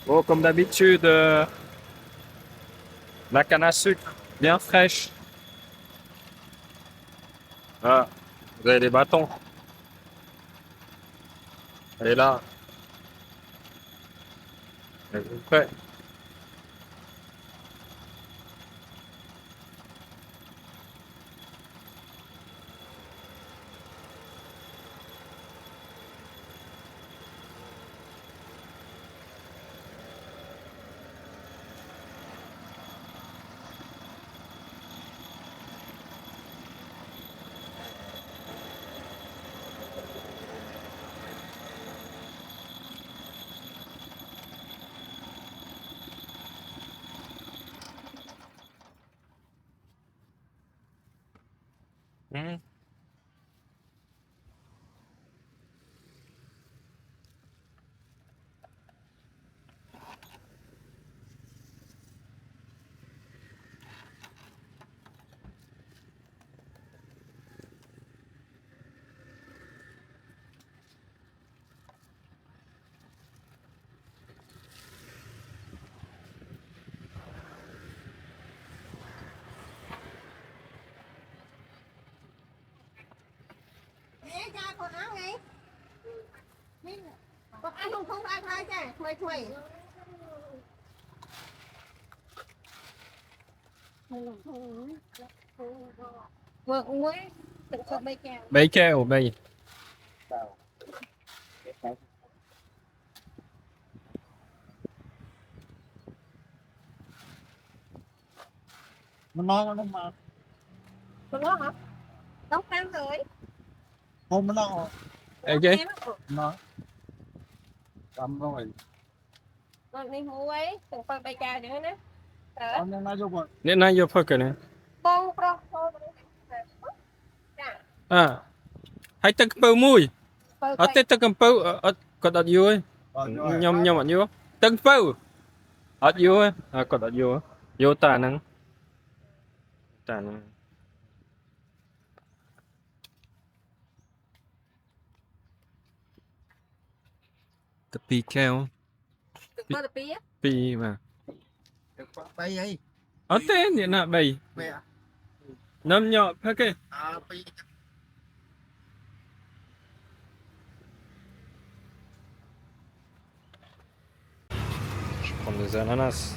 Bon, comme d'habitude, la canne à sucre, bien fraîche. Ah, vous avez les bâtons. Elle est là. Elle est prête. Hmm. Nè, cha quần áo đi. Còn ăn không ai thay cha, thuê thuê. Vừa cũng mới tự chọn bay kèo. Bay keo, bay. Nó mà Còn đó hả? Nấu cơm rồi. hôm nó Ok. nó cầm rồi Còn đi mua ấy, tự chọn bay kèo nữa nè. ông nó giúp rồi Nên nay vô phơi cái này. Con pro. Dạ. À, hay tắc bầu mùi. Bơ Ở cây. tết tắc bầu, ở còn đặt vô ấy. Nhom ở vô. Tắc bầu. Ở vô ấy. À, còn đặt vô. Vô tà năng. Tà năng. Tepi keo. Tự bơ tập á. Pi mà. bay ấy Ở tên vậy nè bay. mẹ Nấm nhọ phơi cái. bay Je prends des ananas.